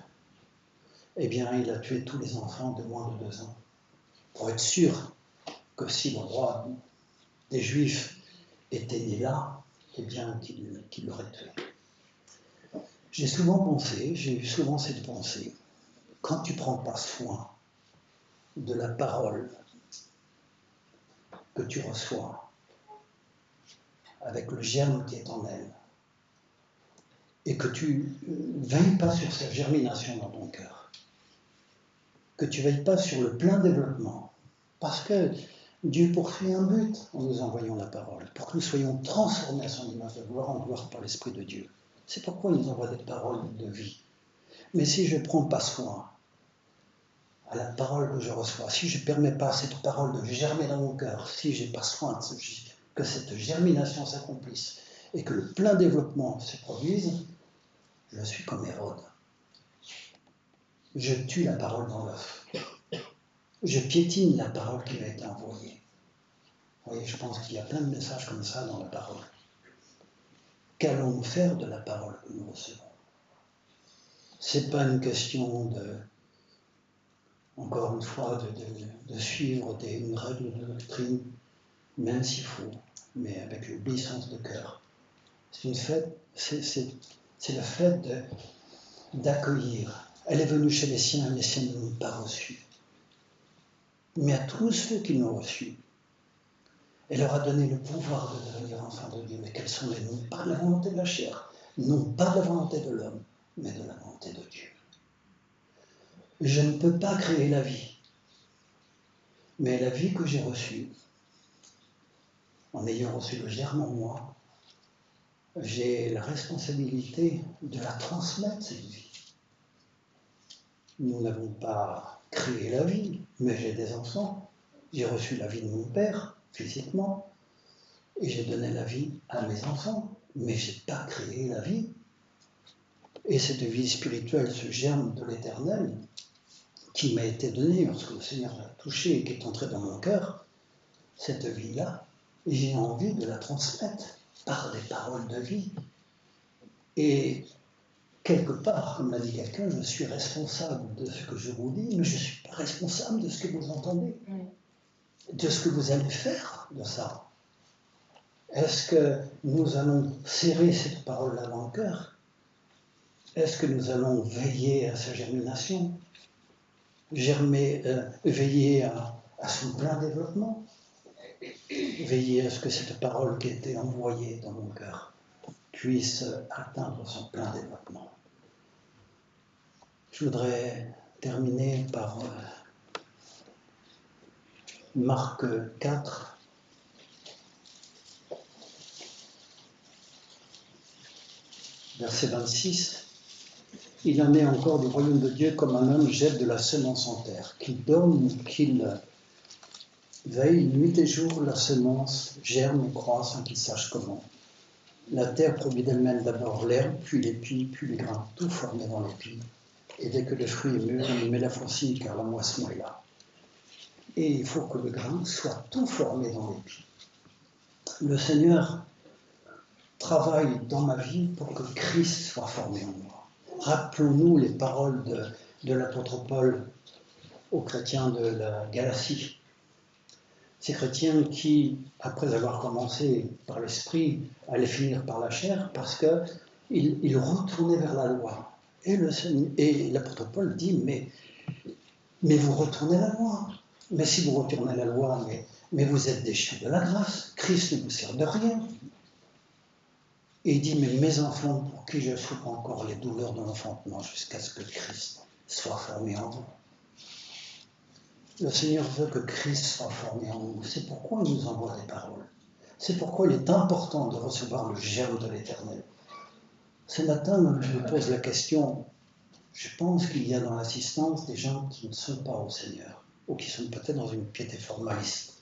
Speaker 1: eh bien il a tué tous les enfants de moins de 2 ans, pour être sûr que si le roi des Juifs était né là, eh bien qu'il l'aurait tué. J'ai eu souvent cette pensée, quand tu ne prends pas soin de la parole que tu reçois, avec le germe qui est en elle, et que tu ne veilles pas sur sa germination dans ton cœur, que tu ne veilles pas sur le plein développement, parce que Dieu poursuit un but en nous envoyant la parole, pour que nous soyons transformés à son image de gloire en gloire par l'Esprit de Dieu. C'est pourquoi il nous envoie des paroles de vie. Mais si je ne prends pas soin à la parole que je reçois, si je ne permets pas à cette parole de germer dans mon cœur, si je n'ai pas soin que cette germination s'accomplisse et que le plein développement se produise, je suis comme Hérode. je tue la parole dans l'œuf. Je piétine la parole qui m'a été envoyée. Vous voyez, je pense qu'il y a plein de messages comme ça dans la parole. Qu'allons-nous faire de la parole que nous recevons? Ce n'est pas une question de, encore une fois, de suivre une règle de doctrine, même s'il faut, mais avec l'obéissance de cœur. C'est le fait d'accueillir. Elle est venue chez les siens ne l'ont pas reçue. Mais à tous ceux qui l'ont reçue, elle leur a donné le pouvoir de devenir enfants de Dieu. Mais quels sont les noms? Pas de la volonté de la chair, non pas de la volonté de l'homme, mais de la volonté de Dieu. Je ne peux pas créer la vie, mais la vie que j'ai reçue, en ayant reçu le germe en moi, j'ai la responsabilité de la transmettre, cette vie. Nous n'avons pas créé la vie, mais j'ai des enfants. J'ai reçu la vie de mon père, physiquement, et j'ai donné la vie à mes enfants, mais je n'ai pas créé la vie. Et cette vie spirituelle, ce germe de l'éternel, qui m'a été donné lorsque le Seigneur l'a touché et qui est entré dans mon cœur, cette vie-là, j'ai envie de la transmettre par des paroles de vie. Et quelque part, comme l'a dit quelqu'un, je suis responsable de ce que je vous dis, mais je ne suis pas responsable de ce que vous entendez, de ce que vous allez faire de ça. Est-ce que nous allons serrer cette parole-là dans le cœur? Est-ce que nous allons veiller à sa germination? Veiller à son plein développement? Veiller à ce que cette parole qui a été envoyée dans mon cœur puisse atteindre son plein développement. Je voudrais terminer par Marc 4, verset 26. Il en est encore du royaume de Dieu comme un homme jette de la semence en terre, qu'il dorme ou qu'il veille nuit et jour, la semence germe et croît sans qu'il sache comment. La terre produit d'elle-même d'abord l'herbe, puis l'épi, puis le grain, tout formé dans l'épi. Et dès que le fruit est mûr, on y met la faucille, car la moisson est là. Et il faut que le grain soit tout formé dans l'épi. Le Seigneur travaille dans ma vie pour que Christ soit formé en moi. Rappelons-nous les paroles de l'apôtre Paul aux chrétiens de la Galatie. Ces chrétiens qui, après avoir commencé par l'esprit, allaient finir par la chair parce qu'ils retournaient vers la loi. Et l'apôtre Paul dit, mais vous retournez la loi. Mais si vous retournez la loi, mais vous êtes déchus de la grâce. Christ ne vous sert de rien. Et il dit, mais mes enfants, pour qui je souffre encore les douleurs de l'enfantement jusqu'à ce que Christ soit formé en vous. Le Seigneur veut que Christ soit formé en nous. C'est pourquoi il nous envoie des paroles. C'est pourquoi il est important de recevoir le germe de l'Éternel. Ce matin, je me pose la question, je pense qu'il y a dans l'assistance des gens qui ne sont pas au Seigneur, ou qui sont peut-être dans une piété formaliste,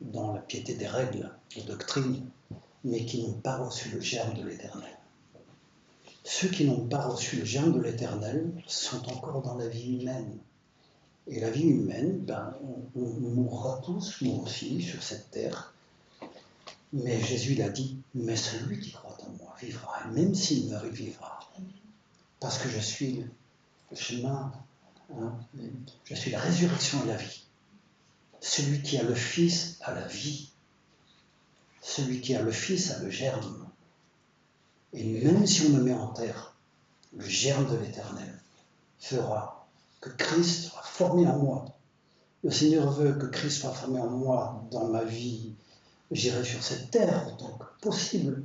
Speaker 1: dans la piété des règles, des doctrines, mais qui n'ont pas reçu le germe de l'Éternel. Ceux qui n'ont pas reçu le germe de l'Éternel sont encore dans la vie humaine. Et la vie humaine, on mourra tous, nous aussi, sur cette terre. Mais Jésus l'a dit, mais celui qui croit en moi vivra, et même s'il meurt, il vivra. Parce que je suis le chemin, je suis la résurrection et la vie. Celui qui a le Fils a la vie. Celui qui a le Fils a le germe. Et même si on me met en terre, le germe de l'Éternel fera que Christ soit formé en moi. Le Seigneur veut que Christ soit formé en moi dans ma vie, j'irai sur cette terre autant que possible.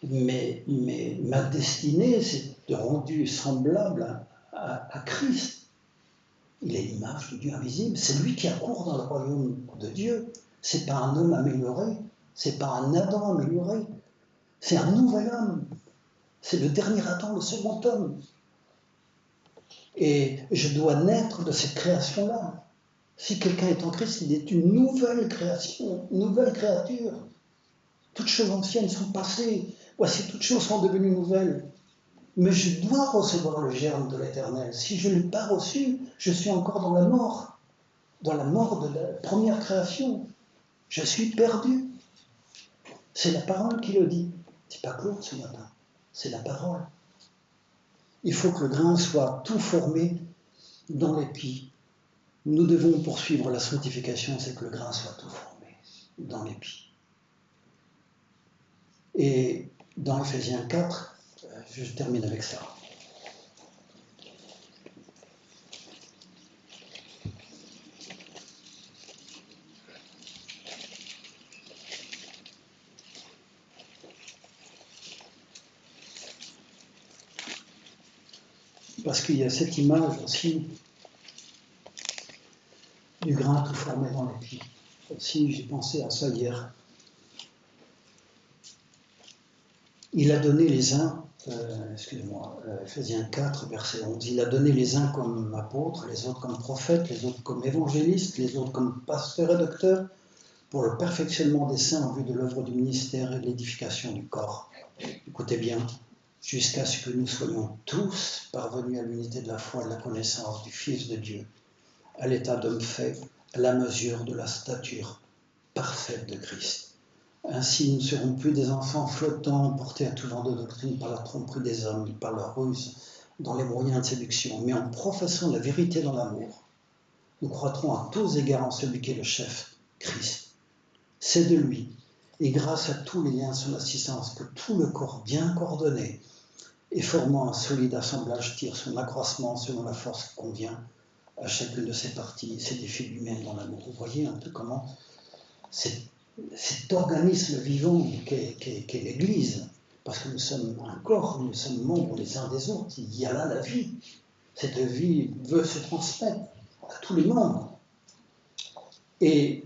Speaker 1: Mais ma destinée, c'est de rendre semblable à Christ. Il est l'image du Dieu invisible. C'est lui qui accourt dans le royaume de Dieu. C'est pas un homme amélioré. C'est pas un Adam amélioré. C'est un nouvel homme. C'est le dernier Adam, le second homme. Et je dois naître de cette création-là. Si quelqu'un est en Christ, il est une nouvelle création, une nouvelle créature. Toutes choses anciennes sont passées. Voici, toutes choses sont devenues nouvelles. mais je dois recevoir le germe de l'Éternel. Si je ne l'ai pas reçu, je suis encore dans la mort de la première création. Je suis perdu. C'est la parole qui le dit. C'est pas Claude ce matin, c'est la parole. Il faut que le grain soit tout formé dans l'épi. Nous devons poursuivre la sanctification, c'est que le grain soit tout formé dans l'épi. Et dans Ephésiens 4, je termine avec ça. Parce qu'il y a cette image aussi du grain tout formé dans l'épi. Aussi, j'ai pensé à ça hier. Il a donné les uns, Ephésiens 4, verset 11, il a donné les uns comme apôtres, les autres comme prophètes, les autres comme évangélistes, les autres comme pasteurs et docteurs, pour le perfectionnement des saints en vue de l'œuvre du ministère et de l'édification du corps. Écoutez bien, jusqu'à ce que nous soyons tous parvenus à l'unité de la foi et de la connaissance du Fils de Dieu, à l'état d'homme fait, à la mesure de la stature parfaite de Christ. Ainsi, nous ne serons plus des enfants flottants, portés à tout vent de doctrine par la tromperie des hommes, par leur ruse, dans les moyens de séduction, mais en professant la vérité dans l'amour. Nous croîtrons à tous égards en celui qui est le chef, Christ. C'est de lui, et grâce à tous les liens de son assistance, que tout le corps bien coordonné et formant un solide assemblage tire son accroissement selon la force qui convient à chacune de ses parties, s'édifie lui-même dans l'amour. Vous voyez un peu comment cet organisme vivant qu'est l'Église, parce que nous sommes un corps, nous sommes membres les uns des autres, il y a là la vie. Cette vie veut se transmettre à tous les membres. Et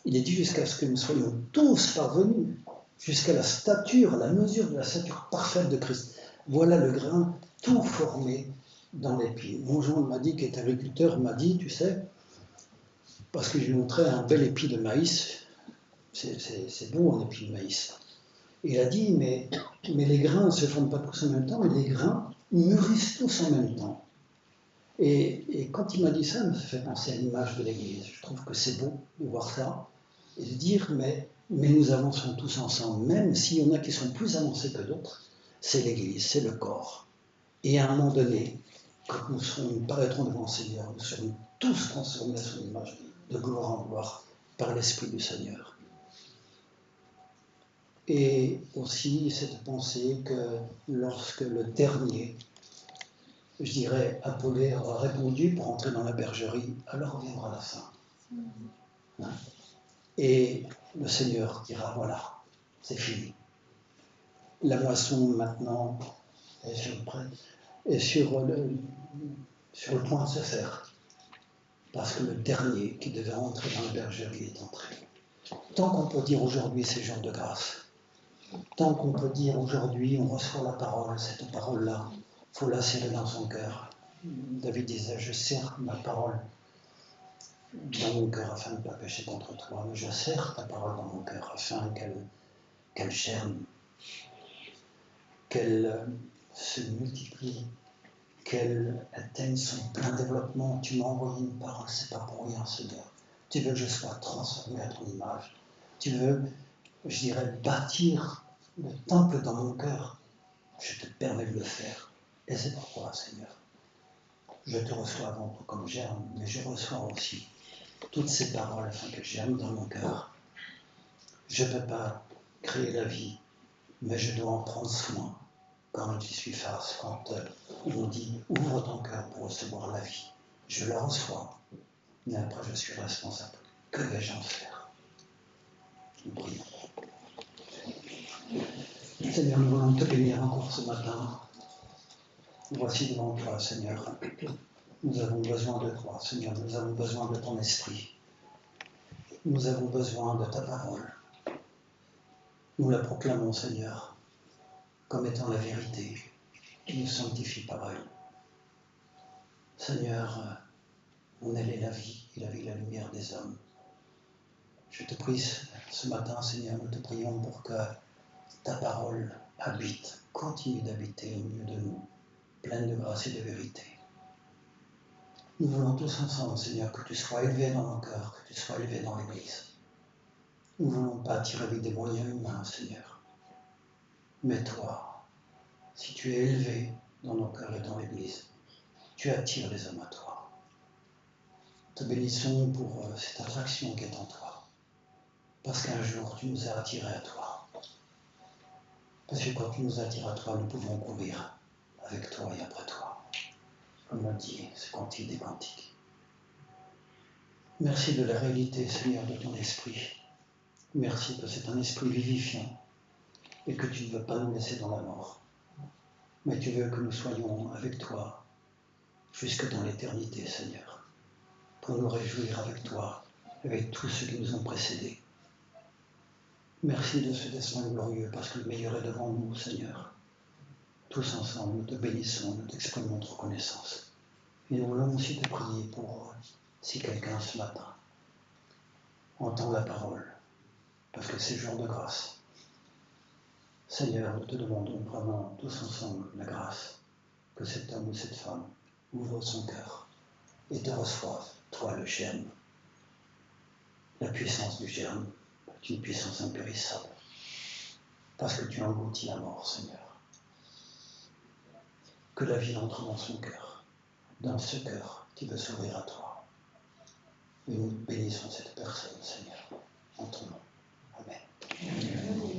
Speaker 1: il est dit jusqu'à ce que nous soyons tous parvenus, jusqu'à la stature, la mesure de la stature parfaite de Christ. Voilà le grain tout formé dans l'épi. Mon gendre m'a dit, qui est agriculteur, m'a dit, tu sais, parce que je lui montrais un bel épi de maïs, c'est beau un épi de maïs. Il a dit, mais les grains ne se forment pas tous en même temps, mais les grains mûrissent tous en même temps. Et quand il m'a dit ça, ça me fait penser à l'image de l'Église. Je trouve que c'est beau de voir ça et de dire, mais nous avançons tous ensemble, même s'il y en a qui sont plus avancés que d'autres, c'est l'Église, c'est le corps. Et à un moment donné, quand nous paraîtrons devant le Seigneur, nous serons tous transformés à son image, de gloire en gloire, par l'Esprit du Seigneur. Et aussi cette pensée que lorsque le dernier, je dirais, Apollo aura répondu pour entrer dans la bergerie, alors viendra la fin. Hein? Et le Seigneur dira, voilà, c'est fini. La moisson maintenant est sur le point de se faire. Parce que le dernier qui devait entrer dans la bergerie est entré. Tant qu'on peut dire aujourd'hui c'est jour de grâce, tant qu'on peut dire aujourd'hui on reçoit la parole, cette parole-là, il faut la serrer dans son cœur. David disait, je serre ma parole dans mon cœur afin de ne pas pécher contre toi, mais je serre ta parole dans mon cœur afin qu'elle germe, qu'elle se multiplie, qu'elle atteigne son plein développement. Tu m'as envoyé une parole, c'est pas pour rien, Seigneur. Tu veux que je sois transformé à ton image. Tu veux, je dirais, bâtir le temple dans mon cœur. Je te permets de le faire. Et c'est pourquoi, Seigneur, je te reçois avant tout comme germe, mais je reçois aussi toutes ces paroles afin que germent dans mon cœur. Je ne peux pas créer la vie, mais je dois en prendre soin quand j'y suis face, quand on dit ouvre ton cœur pour recevoir la vie. Je la reçois, mais après je suis responsable. Que vais-je en faire? Nous prions. Seigneur, nous voulons te bénir encore ce matin. Nous voici devant toi, Seigneur. Nous avons besoin de toi, Seigneur. Nous avons besoin de ton esprit. Nous avons besoin de ta parole. Nous la proclamons, Seigneur, comme étant la vérité qui nous sanctifie par elle. Seigneur, on est la vie et la lumière des hommes. Je te prie ce matin, Seigneur, nous te prions pour que ta parole habite, continue d'habiter au milieu de nous, pleine de grâce et de vérité. Nous voulons tous ensemble, Seigneur, que tu sois élevé dans nos cœurs, que tu sois élevé dans l'Église. Nous ne voulons pas tirer avec des moyens humains, Seigneur. Mais toi, si tu es élevé dans nos cœurs et dans l'Église, tu attires les hommes à toi. Te bénissons pour cette attraction qui est en toi. Parce qu'un jour, tu nous as attirés à toi. Parce que quand tu nous attires à toi, nous pouvons courir avec toi et après toi. Comme on dit, ce cantique des cantiques. Merci de la réalité, Seigneur, de ton esprit. Merci que c'est un esprit vivifiant et que tu ne veux pas nous laisser dans la mort. Mais tu veux que nous soyons avec toi jusque dans l'éternité, Seigneur, pour nous réjouir avec toi, avec tous ceux qui nous ont précédés. Merci de ce destin glorieux, parce que le meilleur est devant nous, Seigneur. Tous ensemble, nous te bénissons, nous t'exprimons notre reconnaissance. Et nous voulons aussi te prier pour si quelqu'un ce matin entend la parole, parce que c'est jour de grâce. Seigneur, nous te demandons vraiment tous ensemble la grâce que cet homme ou cette femme ouvre son cœur et te reçoive, toi le germe. La puissance du germe est une puissance impérissable, parce que tu engloutis la mort, Seigneur. Que la vie entre dans son cœur, dans ce cœur qui veut s'ouvrir à toi. Et nous bénissons cette personne, Seigneur, en ton nom. Amen.